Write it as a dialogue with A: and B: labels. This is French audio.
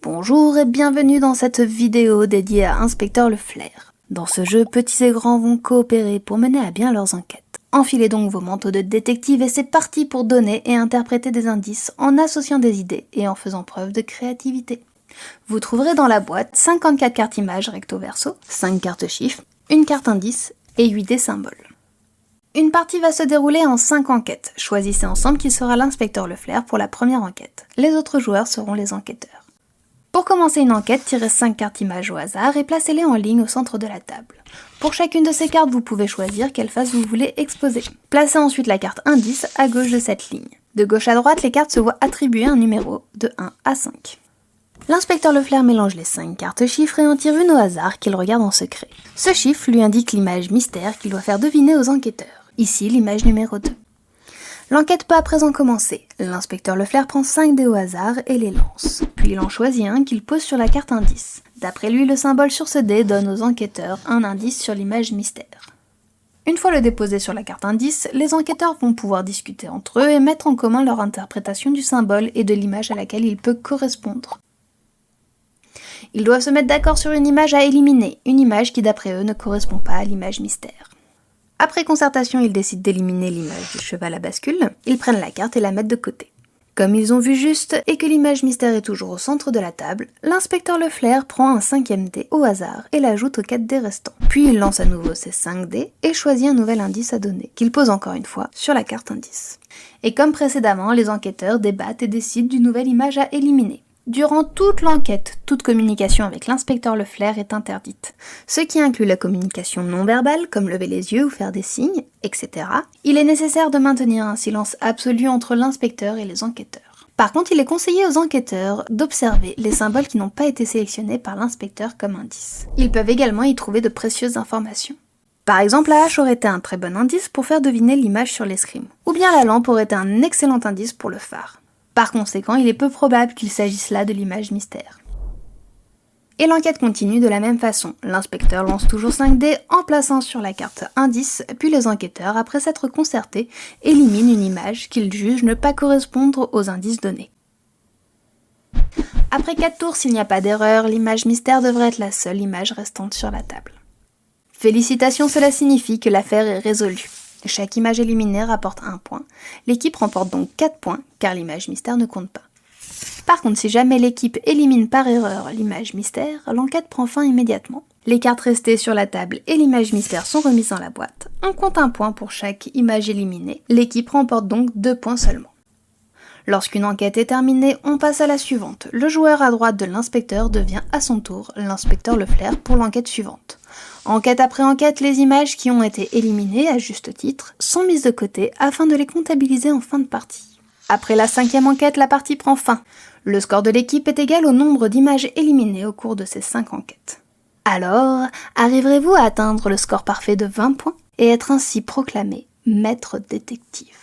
A: Bonjour et bienvenue dans cette vidéo dédiée à Inspecteur le Flair. Dans ce jeu, petits et grands vont coopérer pour mener à bien leurs enquêtes. Enfilez donc vos manteaux de détective et c'est parti pour donner et interpréter des indices en associant des idées et en faisant preuve de créativité. Vous trouverez dans la boîte 54 cartes images recto verso, 5 cartes chiffres, une carte indice et 8 dés symboles. Une partie va se dérouler en 5 enquêtes. Choisissez ensemble qui sera l'inspecteur le Flair pour la première enquête. Les autres joueurs seront les enquêteurs. Pour commencer une enquête, tirez 5 cartes images au hasard et placez-les en ligne au centre de la table. Pour chacune de ces cartes, vous pouvez choisir quelle face vous voulez exposer. Placez ensuite la carte indice à gauche de cette ligne. De gauche à droite, les cartes se voient attribuer un numéro de 1 à 5. L'inspecteur le Flair mélange les 5 cartes chiffres et en tire une au hasard qu'il regarde en secret. Ce chiffre lui indique l'image mystère qu'il doit faire deviner aux enquêteurs. Ici, l'image numéro 2. L'enquête peut à présent commencer. L'inspecteur le Flair prend 5 dés au hasard et les lance. Puis il en choisit un qu'il pose sur la carte indice. D'après lui, le symbole sur ce dé donne aux enquêteurs un indice sur l'image mystère. Une fois le dé posé sur la carte indice, les enquêteurs vont pouvoir discuter entre eux et mettre en commun leur interprétation du symbole et de l'image à laquelle il peut correspondre. Ils doivent se mettre d'accord sur une image à éliminer, une image qui d'après eux ne correspond pas à l'image mystère. Après concertation, ils décident d'éliminer l'image du cheval à bascule, ils prennent la carte et la mettent de côté. Comme ils ont vu juste et que l'image mystère est toujours au centre de la table, l'inspecteur le Flair prend un 5e dé au hasard et l'ajoute aux 4 dés restants. Puis il lance à nouveau ses 5 dés et choisit un nouvel indice à donner, qu'il pose encore une fois sur la carte indice. Et comme précédemment, les enquêteurs débattent et décident d'une nouvelle image à éliminer. Durant toute l'enquête, toute communication avec l'inspecteur le Flair est interdite, ce qui inclut la communication non verbale, comme lever les yeux ou faire des signes, etc. Il est nécessaire de maintenir un silence absolu entre l'inspecteur et les enquêteurs. Par contre, il est conseillé aux enquêteurs d'observer les symboles qui n'ont pas été sélectionnés par l'inspecteur comme indice. Ils peuvent également y trouver de précieuses informations. Par exemple, la hache aurait été un très bon indice pour faire deviner l'image sur l'escrime, ou bien la lampe aurait été un excellent indice pour le phare. Par conséquent, il est peu probable qu'il s'agisse là de l'image mystère. Et l'enquête continue de la même façon. L'inspecteur lance toujours 5 dés en plaçant sur la carte indice, puis les enquêteurs, après s'être concertés, éliminent une image qu'ils jugent ne pas correspondre aux indices donnés. Après 4 tours, s'il n'y a pas d'erreur, l'image mystère devrait être la seule image restante sur la table. Félicitations, cela signifie que l'affaire est résolue. Chaque image éliminée rapporte 1 point. L'équipe remporte donc 4 points, car l'image mystère ne compte pas. Par contre, si jamais l'équipe élimine par erreur l'image mystère, l'enquête prend fin immédiatement. Les cartes restées sur la table et l'image mystère sont remises dans la boîte. On compte 1 point pour chaque image éliminée. L'équipe remporte donc 2 points seulement. Lorsqu'une enquête est terminée, on passe à la suivante. Le joueur à droite de l'inspecteur devient à son tour l'inspecteur le Flair pour l'enquête suivante. Enquête après enquête, les images qui ont été éliminées, à juste titre, sont mises de côté afin de les comptabiliser en fin de partie. Après la 5e enquête, la partie prend fin. Le score de l'équipe est égal au nombre d'images éliminées au cours de ces 5 enquêtes. Alors, arriverez-vous à atteindre le score parfait de 20 points et être ainsi proclamé maître détective ?